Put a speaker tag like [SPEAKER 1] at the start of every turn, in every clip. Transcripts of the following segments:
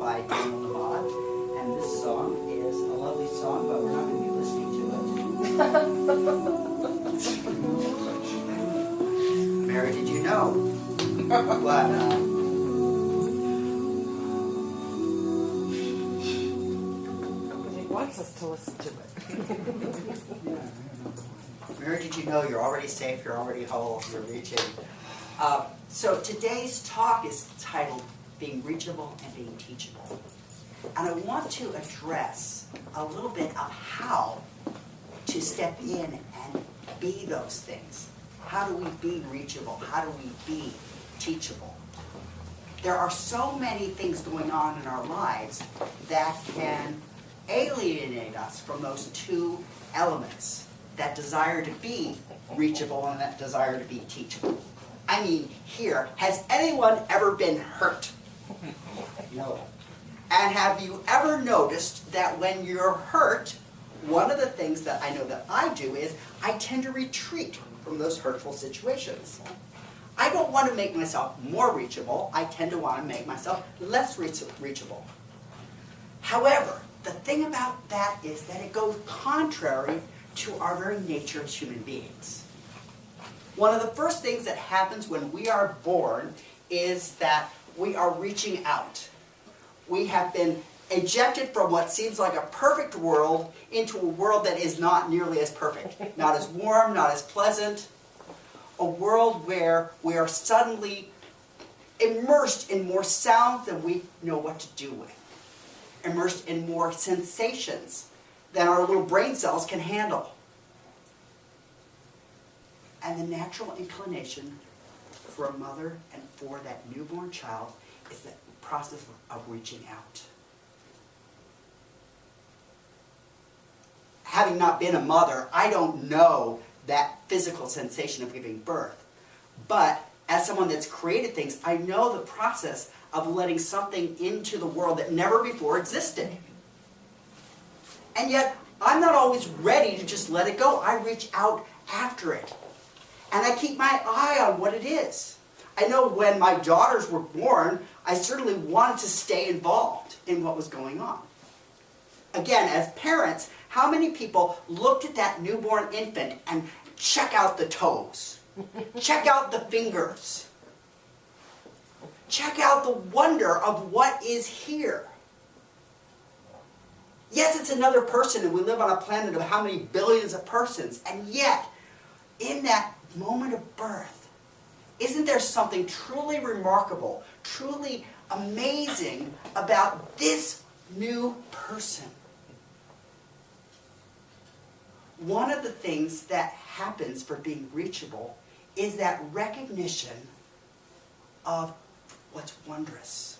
[SPEAKER 1] by Nevada. And this song is a lovely song, but we're not going to be listening to it. Mary, did you know what?
[SPEAKER 2] He wants us to listen to it.
[SPEAKER 1] Mary, did you know you're already safe, you're already whole, you're reaching? So today's talk is titled Being Reachable and Being Teachable. And I want to address a little bit of how to step in and be those things. How do we be reachable? How do we be teachable? There are so many things going on in our lives that can alienate us from those two elements, that desire to be reachable and that desire to be teachable. I mean, here, has anyone ever been hurt? No. And have you ever noticed that when you're hurt, one of the things that I know that I do is I tend to retreat from those hurtful situations. I don't want to make myself more reachable. I tend to want to make myself less reachable. However, the thing about that is that it goes contrary to our very nature as human beings. One of the first things that happens when we are born is that we are reaching out. We have been ejected from what seems like a perfect world into a world that is not nearly as perfect. Not as warm, not as pleasant. A world where we are suddenly immersed in more sounds than we know what to do with. Immersed in more sensations than our little brain cells can handle. And the natural inclination for a mother and for that newborn child is the process of reaching out. Having not been a mother, I don't know that physical sensation of giving birth. But as someone that's created things, I know the process of letting something into the world that never before existed. And yet, I'm not always ready to just let it go. I reach out after it. And I keep my eye on what it is. I know when my daughters were born, I certainly wanted to stay involved in what was going on. Again, as parents, how many people looked at that newborn infant and check out the toes? Check out the fingers? Check out the wonder of what is here? Yes, it's another person, and we live on a planet of how many billions of persons, and yet, in that moment of birth, isn't there something truly remarkable, truly amazing about this new person? One of the things that happens for being reachable is that recognition of what's wondrous.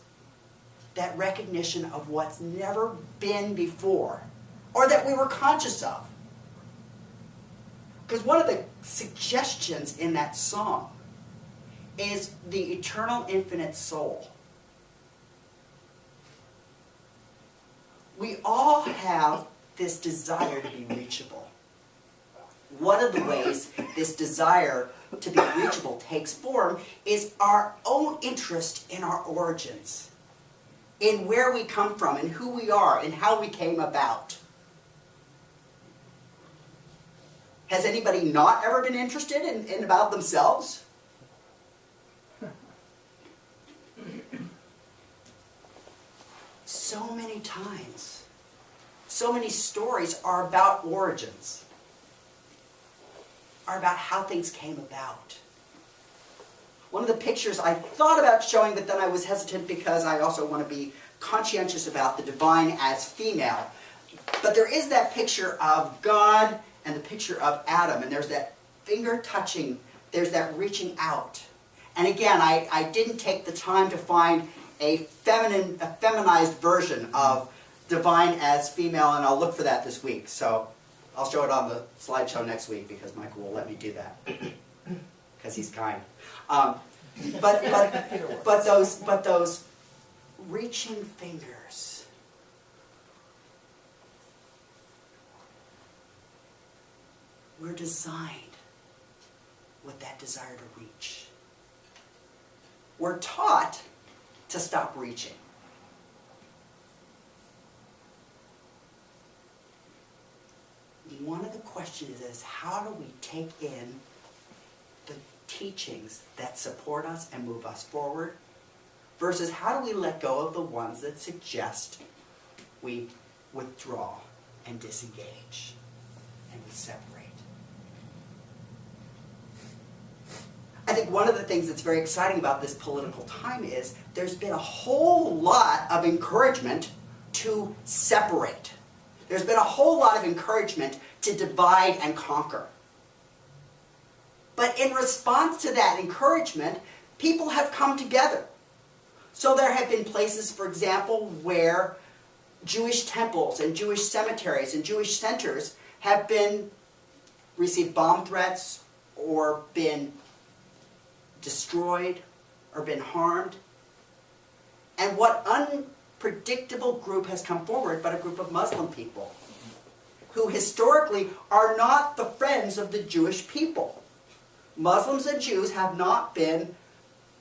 [SPEAKER 1] That recognition of what's never been before, or that we were conscious of. Because one of the suggestions in that song is the eternal infinite soul. We all have this desire to be reachable. One of the ways this desire to be reachable takes form is our own interest in our origins, in where we come from, and who we are, and how we came about. Has anybody not ever been interested in about themselves? So many times, so many stories are about origins, are about how things came about. One of the pictures I thought about showing, but then I was hesitant because I also want to be conscientious about the divine as female. But there is that picture of God and the picture of Adam, and there's that finger touching, there's that reaching out. And again, I didn't take the time to find a feminized version of divine as female, and I'll look for that this week. So I'll show it on the slideshow next week because Mykal will let me do that because he's kind. But those reaching fingers, we're designed with that desire to reach. We're taught to stop reaching. question is how do we take in the teachings that support us and move us forward versus how do we let go of the ones that suggest we withdraw and disengage and we separate. I think one of the things that's very exciting about this political time is there's been a whole lot of encouragement to separate. There's been a whole lot of encouragement to divide and conquer. But in response to that encouragement, people have come together. So there have been places, for example, where Jewish temples and Jewish cemeteries and Jewish centers have received bomb threats or been destroyed or been harmed. And what unpredictable group has come forward but a group of Muslim people who historically are not the friends of the Jewish people. Muslims and Jews have not been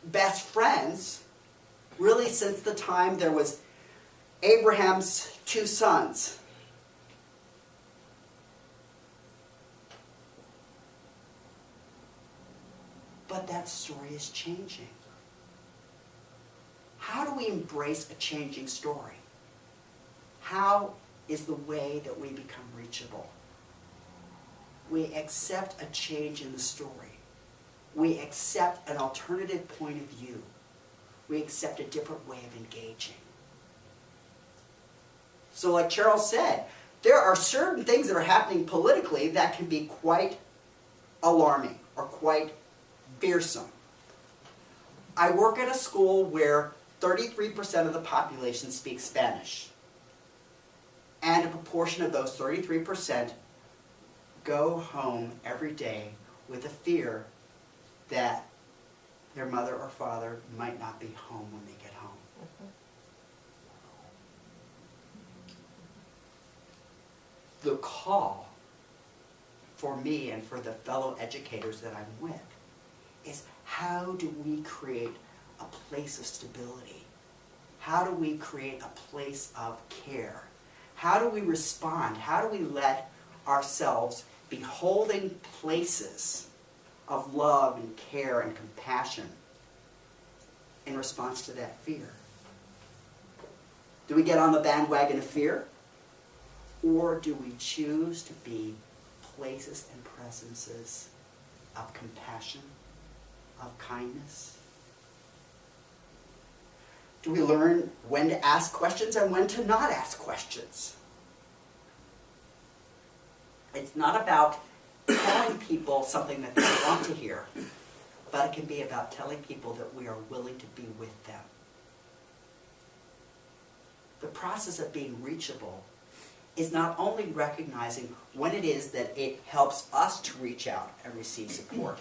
[SPEAKER 1] best friends really since the time there was Abraham's 2 sons. But that story is changing. How do we embrace a changing story? How is the way that we become reachable? We accept a change in the story. We accept an alternative point of view. We accept a different way of engaging. So like Charles said, there are certain things that are happening politically that can be quite alarming or quite fearsome. I work at a school where 33% of the population speaks Spanish. And a proportion of those 33% go home every day with a fear that their mother or father might not be home when they get home. The call for me and for the fellow educators that I'm with is how do we create a place of stability? How do we create a place of care? How do we respond? How do we let ourselves be holding places of love and care and compassion in response to that fear? Do we get on the bandwagon of fear? Or do we choose to be places and presences of compassion, of kindness? Do we learn when to ask questions and when to not ask questions? It's not about telling people something that they want to hear, but it can be about telling people that we are willing to be with them. The process of being reachable is not only recognizing when it is that it helps us to reach out and receive support,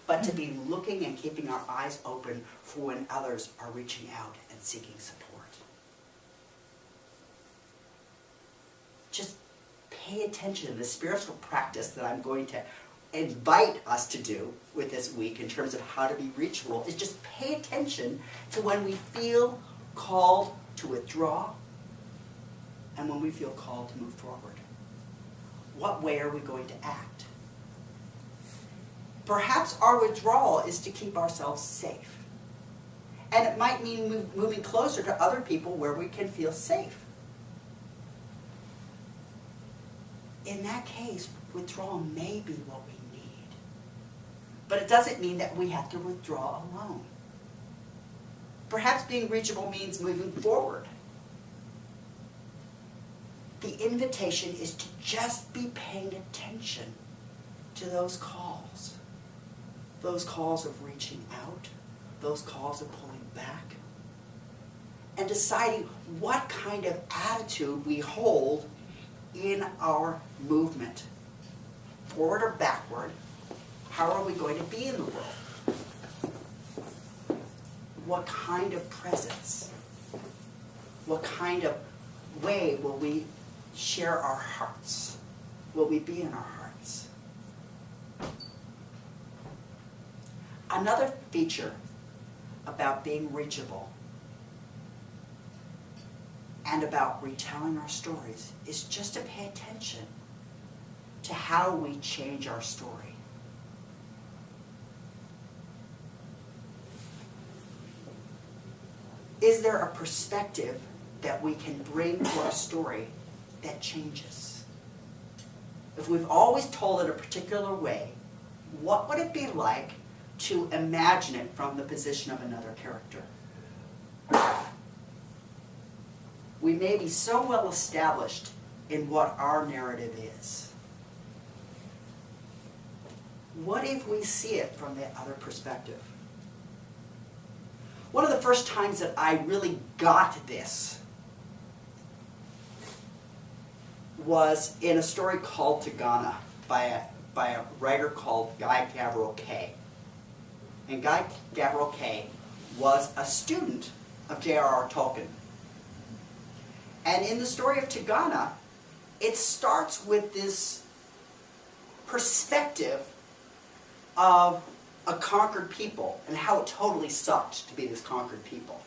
[SPEAKER 1] but to be looking and keeping our eyes open for when others are reaching out and seeking support. Just pay attention to the spiritual practice that I'm going to invite us to do with this week in terms of how to be reachable is just pay attention to when we feel called to withdraw and when we feel called to move forward. What way are we going to act? Perhaps our withdrawal is to keep ourselves safe. And it might mean moving closer to other people where we can feel safe. In that case, withdrawal may be what we need. But it doesn't mean that we have to withdraw alone. Perhaps being reachable means moving forward. The invitation is to just be paying attention to those calls of reaching out, those calls of pulling back, and deciding what kind of attitude we hold in our movement. Forward or backward, how are we going to be in the world? What kind of presence? What kind of way will we share our hearts? Will we be in our hearts? Another feature about being reachable and about retelling our stories is just to pay attention to to how we change our story. Is there a perspective that we can bring to our story that changes? If we've always told it a particular way, what would it be like to imagine it from the position of another character? We may be so well established in what our narrative is. What if we see it from the other perspective? One of the first times that I really got this was in a story called Tigana by a writer called Guy Gavriel Kay. And Guy Gavriel Kay was a student of J.R.R. Tolkien. And in the story of Tigana, it starts with this perspective of a conquered people and how it totally sucked to be this conquered people.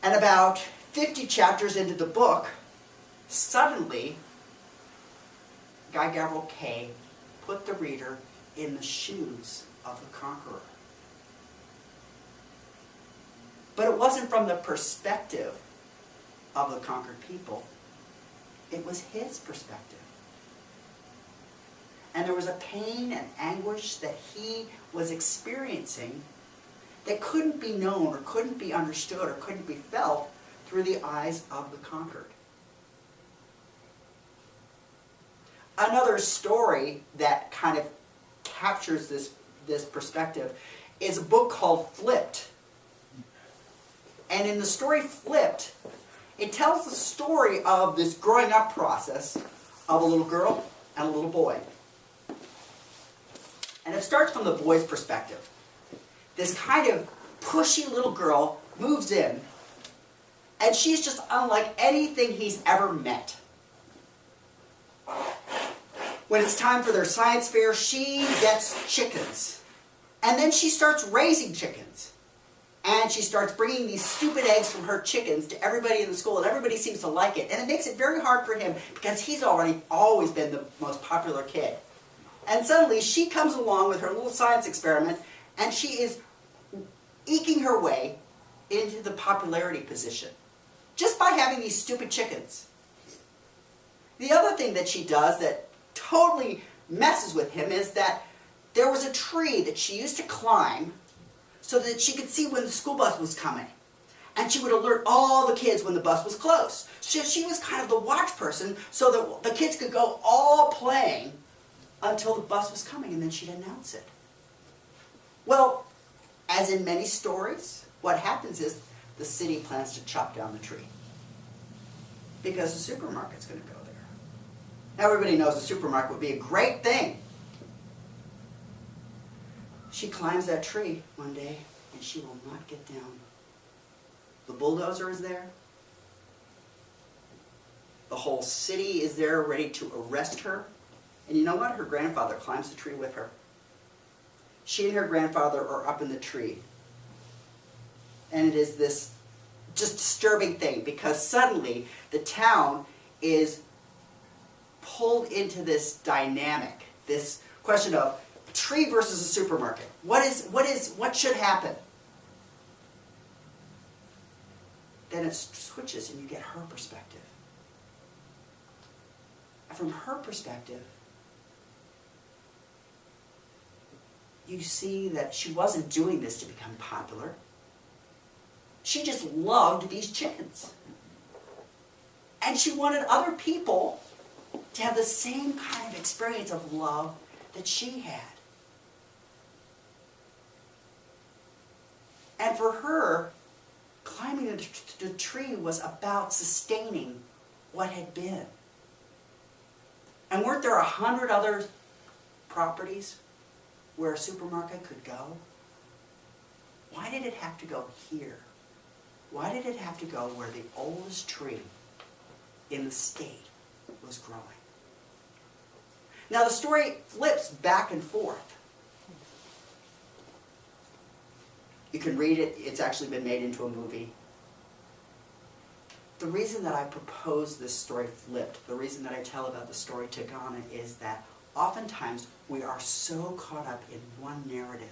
[SPEAKER 1] And about 50 chapters into the book, suddenly, Guy Gavriel Kay put the reader in the shoes of the conqueror. But it wasn't from the perspective of the conquered people. It was his perspective. And there was a pain and anguish that he was experiencing that couldn't be known or couldn't be understood or couldn't be felt through the eyes of the conquered. Another story that kind of captures this perspective is a book called Flipped. And in the story Flipped, it tells the story of this growing up process of a little girl and a little boy. And it starts from the boy's perspective. This kind of pushy little girl moves in, and she's just unlike anything he's ever met. When it's time for their science fair, she gets chickens. And then she starts raising chickens. And she starts bringing these stupid eggs from her chickens to everybody in the school, and everybody seems to like it. And it makes it very hard for him because he's always been the most popular kid. And suddenly she comes along with her little science experiment, and she is eking her way into the popularity position just by having these stupid chickens. The other thing that she does that totally messes with him is that there was a tree that she used to climb so that she could see when the school bus was coming. And she would alert all the kids when the bus was close. So she was kind of the watch person so that the kids could go all playing until the bus was coming, and then she'd announce it. Well, as in many stories, what happens is the city plans to chop down the tree because the supermarket's going to go there. Now everybody knows the supermarket would be a great thing. She climbs that tree one day, and she will not get down. The bulldozer is there. The whole city is there ready to arrest her. And you know what? Her grandfather climbs the tree with her. She and her grandfather are up in the tree. And it is this just disturbing thing because suddenly the town is pulled into this dynamic, this question of tree versus a supermarket. What should happen? Then it switches and you get her perspective. And from her perspective, you see that she wasn't doing this to become popular. She just loved these chickens. And she wanted other people to have the same kind of experience of love that she had. And for her, climbing the tree was about sustaining what had been. And weren't there 100 other properties where a supermarket could go? Why did it have to go here? Why did it have to go where the oldest tree in the state was growing? Now the story flips back and forth. You can read it. It's actually been made into a movie. The reason that I propose this story flipped, the reason that I tell about the story to Ghana is that oftentimes we are so caught up in one narrative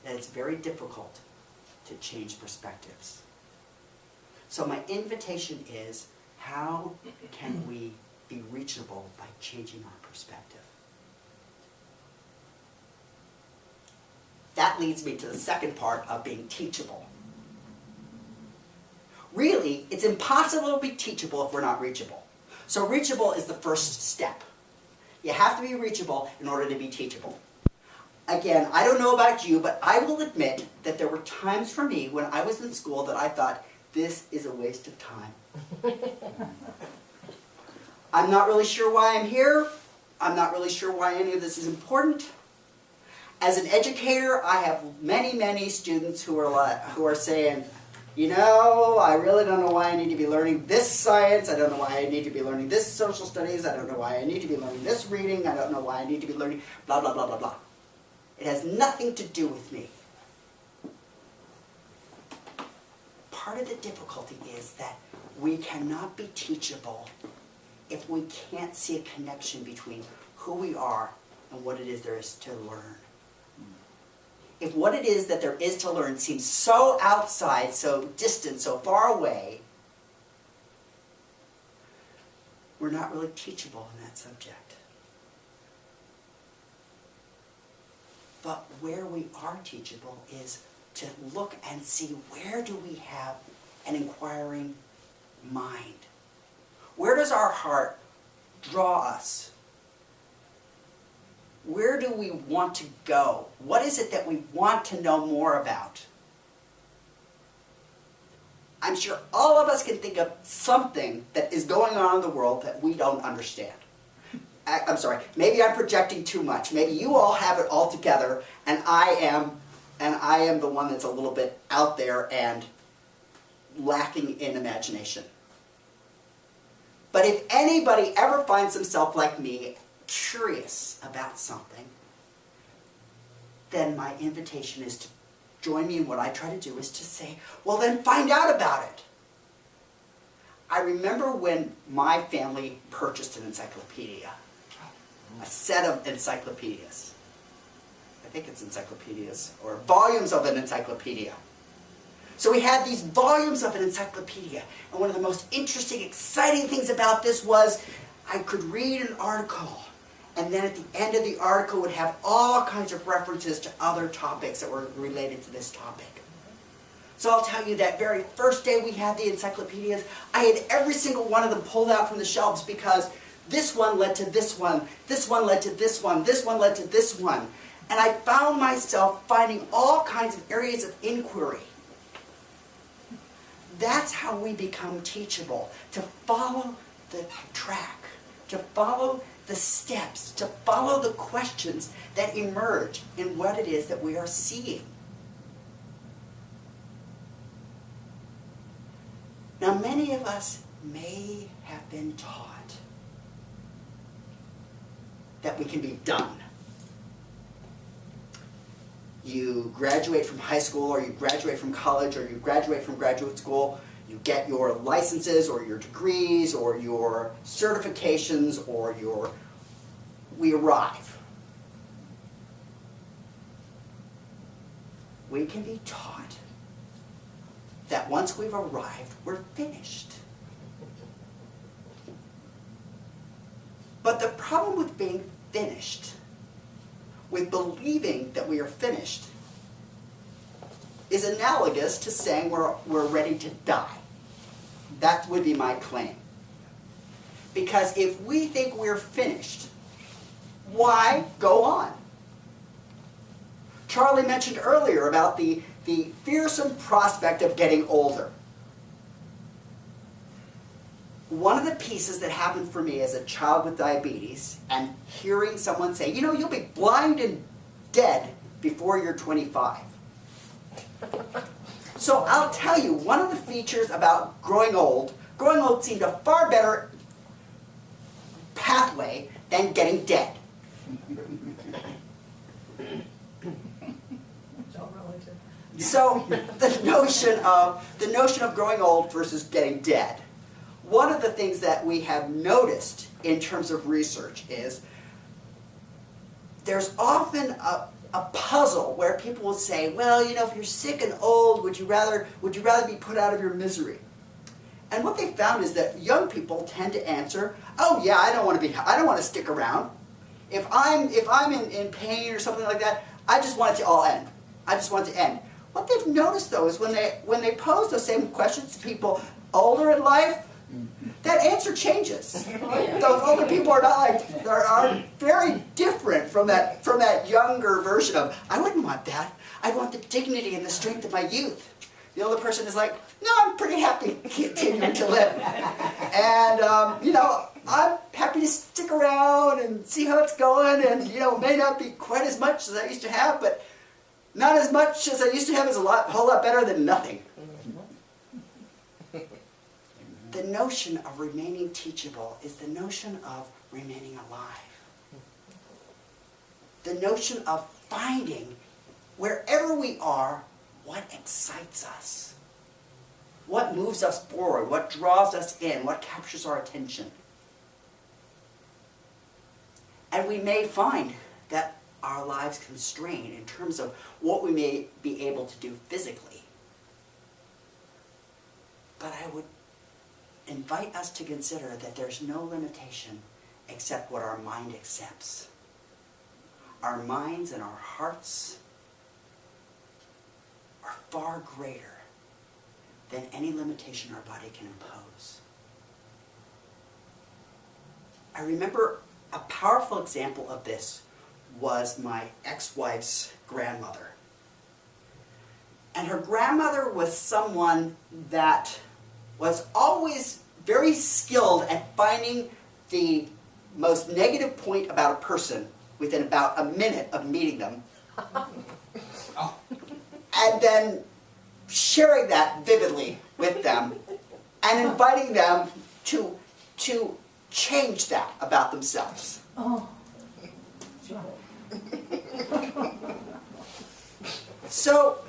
[SPEAKER 1] that it's very difficult to change perspectives. So my invitation is, how can we be reachable by changing our perspective? That leads me to the second part of being teachable. Really, it's impossible to be teachable if we're not reachable. So reachable is the first step. You have to be reachable in order to be teachable. Again, I don't know about you, but I will admit that there were times for me when I was in school that I thought, this is a waste of time. I'm not really sure why I'm here. I'm not really sure why any of this is important. As an educator, I have many, many students who are saying, you know, I really don't know why I need to be learning this science. I don't know why I need to be learning this social studies. I don't know why I need to be learning this reading. I don't know why I need to be learning blah, blah, blah, blah, blah. It has nothing to do with me. Part of the difficulty is that we cannot be teachable if we can't see a connection between who we are and what it is there is to learn. If what it is that there is to learn seems so outside, so distant, so far away, we're not really teachable in that subject. But where we are teachable is to look and see, where do we have an inquiring mind? Where does our heart draw us? Where do we want to go? What is it that we want to know more about? I'm sure all of us can think of something that is going on in the world that we don't understand. I'm sorry, maybe I'm projecting too much. Maybe you all have it all together, and I am the one that's a little bit out there and lacking in imagination. But if anybody ever finds himself like me, curious about something, then my invitation is to join me in what I try to do is to say, well then find out about it. I remember when my family purchased an encyclopedia, a set of encyclopedias. I think it's encyclopedias, or volumes of an encyclopedia. So we had these volumes of an encyclopedia, and one of the most interesting, exciting things about this was I could read an article, and then at the end of the article would have all kinds of references to other topics that were related to this topic. So I'll tell you, that very first day we had the encyclopedias, I had every single one of them pulled out from the shelves because this one led to this one led to this one led to this one. And I found myself finding all kinds of areas of inquiry. That's how we become teachable, to follow the track, to follow the steps, to follow the questions that emerge in what it is that we are seeing. Now, many of us may have been taught that we can be done. You graduate from high school, or you graduate from college, or you graduate from graduate school, you get your licenses, or your degrees, or your certifications, or we arrive. We can be taught that once we've arrived, we're finished. But the problem with being finished, with believing that we are finished, is analogous to saying we're ready to die. That would be my claim. Because if we think we're finished, why go on? Charlie mentioned earlier about the fearsome prospect of getting older. One of the pieces that happened for me as a child with diabetes, and hearing someone say, you know, you'll be blind and dead before you're 25. So I'll tell you, one of the features about growing old seemed a far better pathway than getting dead.
[SPEAKER 3] It's all relative.
[SPEAKER 1] So the notion of growing old versus getting dead. One of the things that we have noticed in terms of research is there's often a puzzle where people will say, well, you know, if you're sick and old, would you rather be put out of your misery? And what they found is that young people tend to answer, oh yeah, I don't want to stick around. If I'm in pain or something like that, I just want it to all end. I just want it to end. What they've noticed though is when they pose those same questions to people older in life, that answer changes. Those older people are very different from that younger version of, I wouldn't want that. I want the dignity and the strength of my youth. The older person is like, no, I'm pretty happy continuing to live. And, you know, I'm happy to stick around and see how it's going, and, you know, it may not be quite as much as I used to have, but not as much as I used to have is a whole lot better than nothing. The notion of remaining teachable is the notion of remaining alive. The notion of finding, wherever we are, what excites us. What moves us forward, what draws us in, what captures our attention. And we may find that our lives constrain in terms of what we may be able to do physically. But I would invite us to consider that there's no limitation except what our mind accepts. Our minds and our hearts are far greater than any limitation our body can impose. I remember a powerful example of this was my ex-wife's grandmother. And her grandmother was someone that was always very skilled at finding the most negative point about a person within about a minute of meeting them. And then sharing that vividly with them and inviting them to change that about themselves.
[SPEAKER 3] Oh.
[SPEAKER 1] So,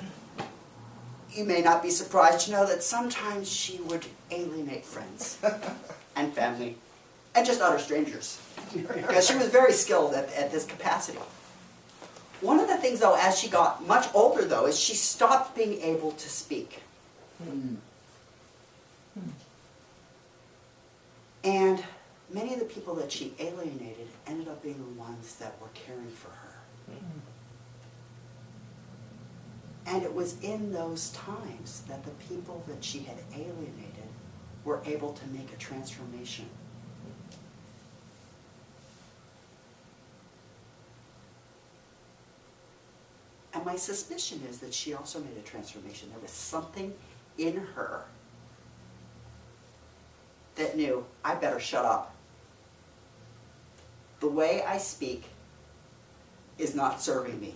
[SPEAKER 1] you may not be surprised to know that sometimes she would alienate friends and family and just utter strangers, because she was very skilled at this capacity. One of the things, though, as she got much older, though, is she stopped being able to speak. And many of the people that she alienated ended up being the ones that were caring for her. And it was in those times that the people that she had alienated were able to make a transformation. And my suspicion is that she also made a transformation. There was something in her that knew, I better shut up. The way I speak is not serving me.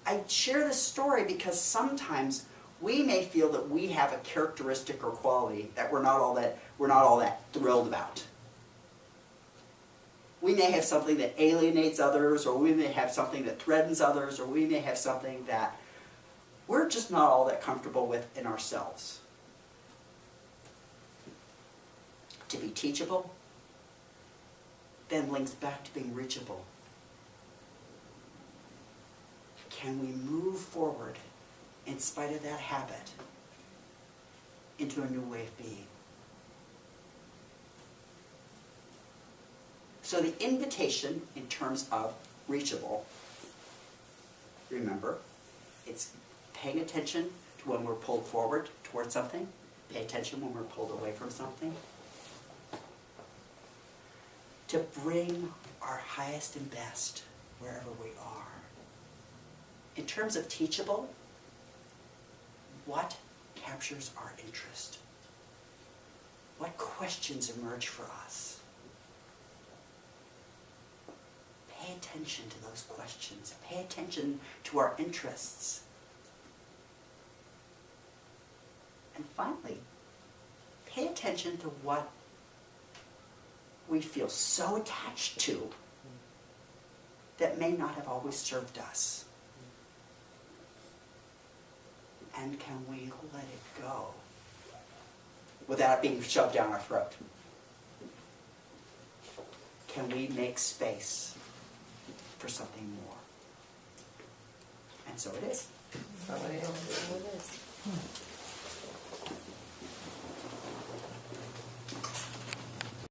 [SPEAKER 1] I share this story because sometimes we may feel that we have a characteristic or quality that we're not all that thrilled about. We may have something that alienates others, or we may have something that threatens others, or we may have something that we're just not all that comfortable with in ourselves. To be teachable then links back to being reachable. Can we move forward in spite of that habit into a new way of being? So the invitation in terms of reachable, remember, it's paying attention to when we're pulled forward towards something, pay attention when we're pulled away from something, to bring our highest and best wherever we are. In terms of teachable, what captures our interest? What questions emerge for us? Pay attention to those questions. Pay attention to our interests. And finally, pay attention to what we feel so attached to that may not have always served us? And can we let it go without it being shoved down our throat? Can we make space for something more? And so it is.
[SPEAKER 3] So it is.